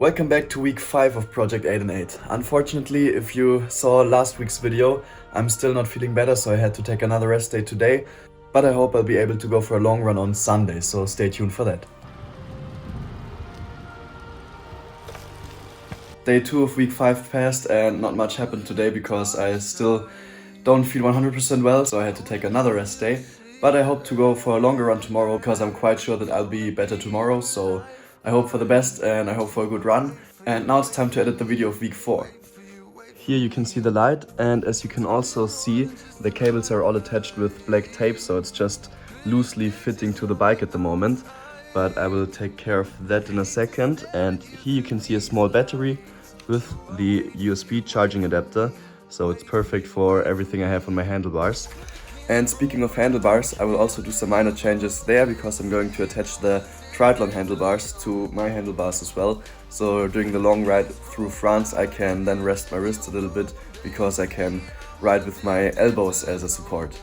Welcome back to week 5 of Project 8 and 8. Unfortunately, if you saw last week's video, I'm still not feeling better, so I had to take another rest day today. But I hope I'll be able to go for a long run on Sunday, so stay tuned for that. Day 2 of week 5 passed and not much happened today because I still don't feel 100% well, so I had to take another rest day. But I hope to go for a longer run tomorrow because I'm quite sure that I'll be better tomorrow, so I hope for the best and I hope for a good run. And now it's time to edit the video of week 4. Here you can see the light, and as you can also see, the cables are all attached with black tape, so it's just loosely fitting to the bike at the moment. But I will take care of that in a second. And here you can see a small battery with the USB charging adapter, so it's perfect for everything I have on my handlebars. And speaking of handlebars, I will also do some minor changes there because I'm going to attach the triathlon handlebars to my handlebars as well. So during the long ride through France, I can then rest my wrists a little bit because I can ride with my elbows as a support.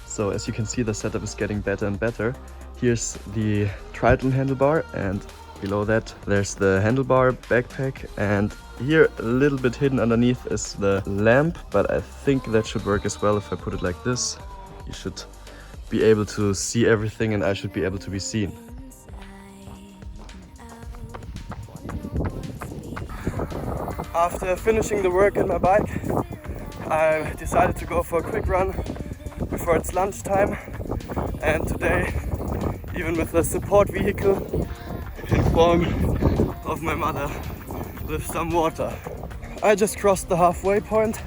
So as you can see, the setup is getting better and better. Here's the triathlon handlebar, and below that there's the handlebar backpack, and here a little bit hidden underneath is the lamp, but I think that should work as well if I put it like this. You should be able to see everything and I should be able to be seen. After finishing the work in my bike, I decided to go for a quick run before it's lunchtime, and today, even with a support vehicle in form of my mother with some water. I just crossed the halfway point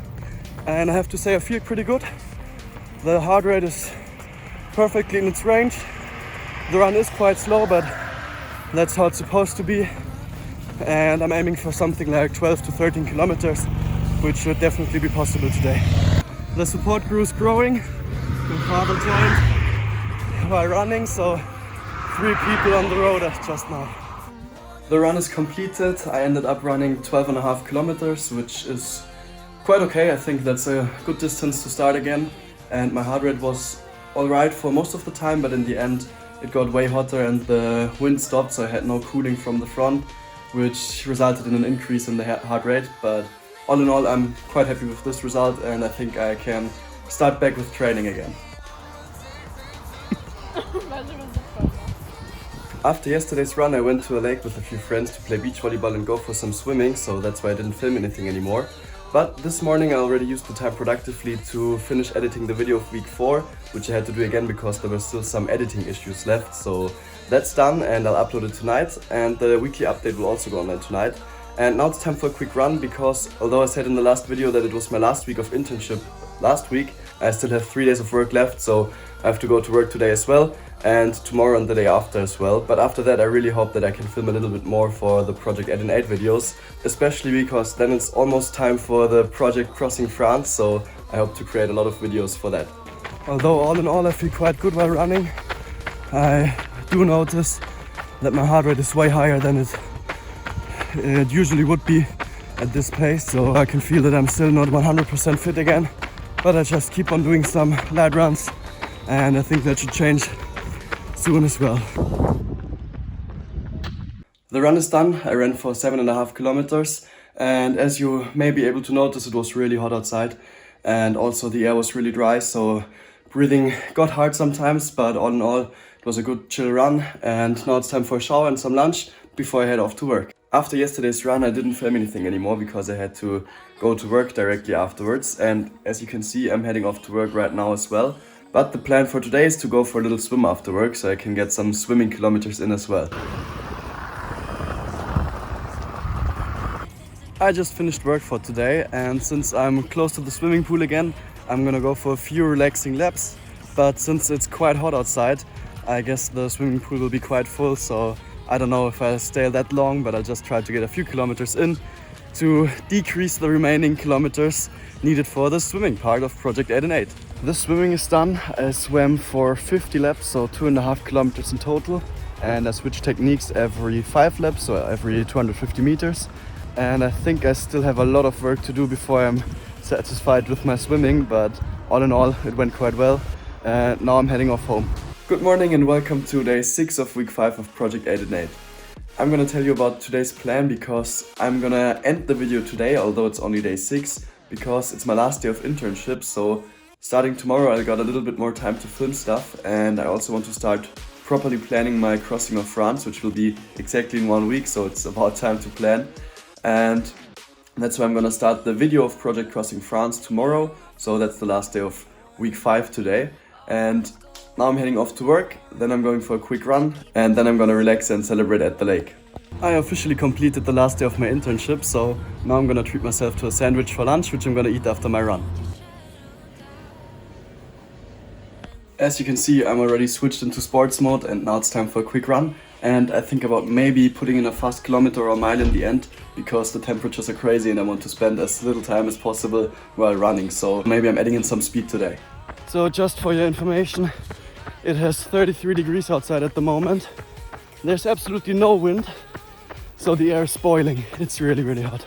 and I have to say I feel pretty good. The heart rate is perfectly in its range. The run is quite slow, but that's how it's supposed to be, and I'm aiming for something like 12 to 13 kilometers, which should definitely be possible today. The support crew is growing. My father joined while running, so 3 people on the road just now. The run is completed. I ended up running 12.5 kilometers, which is quite okay. I think that's a good distance to start again. And my heart rate was alright for most of the time, but in the end it got way hotter and the wind stopped, so I had no cooling from the front, which resulted in an increase in the heart rate. But all in all, I'm quite happy with this result, and I think I can start back with training again. After yesterday's run, I went to a lake with a few friends to play beach volleyball and go for some swimming, so that's why I didn't film anything anymore. But this morning I already used the time productively to finish editing the video of week 4, which I had to do again because there were still some editing issues left. So that's done and I'll upload it tonight, and the weekly update will also go online tonight. And now it's time for a quick run because although I said in the last video that it was my last week of internship last week, I still have 3 days of work left, so I have to go to work today as well, and tomorrow and the day after as well. But after that I really hope that I can film a little bit more for the Project 8 and 8 videos, especially because then it's almost time for the project crossing France, so I hope to create a lot of videos for that. Although all in all I feel quite good while running, I do notice that my heart rate is way higher than it usually would be at this pace, so I can feel that I'm still not 100% fit again. But I just keep on doing some light runs, and I think that should change soon as well. The run is done. I ran for 7.5 kilometers, and as you may be able to notice, it was really hot outside, and also the air was really dry, so breathing got hard sometimes, but all in all it was a good chill run. And now it's time for a shower and some lunch before I head off to work. After yesterday's run I didn't film anything anymore because I had to go to work directly afterwards, and as you can see I'm heading off to work right now as well. But the plan for today is to go for a little swim after work so I can get some swimming kilometers in as well. I just finished work for today, and since I'm close to the swimming pool again, I'm gonna go for a few relaxing laps. But since it's quite hot outside, I guess the swimming pool will be quite full, so I don't know if I'll stay that long, but I'll just try to get a few kilometers in to decrease the remaining kilometers needed for the swimming part of Project 8 and 8. The swimming is done. I swam for 50 laps, so 2.5 kilometers in total. and I switch techniques every 5 laps, so every 250 meters. And I think I still have a lot of work to do before I'm satisfied with my swimming, but all in all it went quite well, and now I'm heading off home. Good morning and welcome to day 6 of week 5 of Project 8 and 8. I'm gonna tell you about today's plan because I'm gonna end the video today, although it's only day 6, because it's my last day of internship. So starting tomorrow I got a little bit more time to film stuff, and I also want to start properly planning my crossing of France, which will be exactly in 1 week, so it's about time to plan. And that's why I'm gonna start the video of Project Crossing France tomorrow. So that's the last day of week 5 today. And now I'm heading off to work, then I'm going for a quick run, and then I'm gonna relax and celebrate at the lake. I officially completed the last day of my internship, so now I'm gonna treat myself to a sandwich for lunch, which I'm gonna eat after my run. As you can see, I'm already switched into sports mode, and now it's time for a quick run. And I think about maybe putting in a fast kilometer or a mile in the end, because the temperatures are crazy and I want to spend as little time as possible while running. So maybe I'm adding in some speed today. So just for your information, it has 33 degrees outside at the moment. There's absolutely no wind, so the air is boiling. It's really, really hot.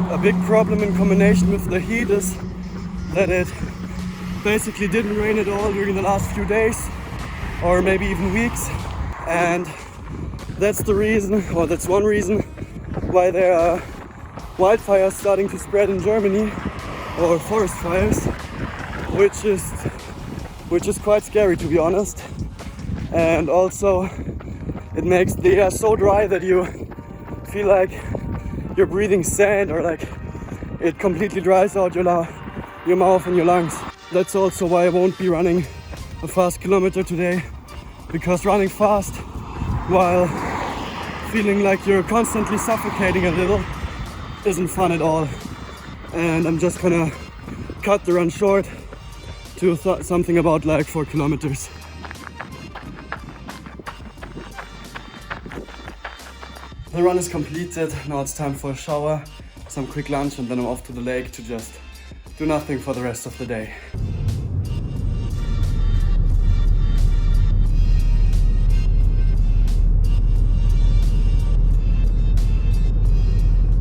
A big problem in combination with the heat is that it basically didn't rain at all during the last few days, or maybe even weeks. And that's the reason, or that's one reason, why there are wildfires starting to spread in Germany, or forest fires, which is quite scary, to be honest. And also it makes the air so dry that you feel like you're breathing sand, or like it completely dries out your mouth and your lungs. That's also why I won't be running a fast kilometer today, because running fast while feeling like you're constantly suffocating a little isn't fun at all. And I'm just gonna cut the run short to something about like 4 kilometers. The run is completed, now it's time for a shower, some quick lunch, and then I'm off to the lake to just do nothing for the rest of the day.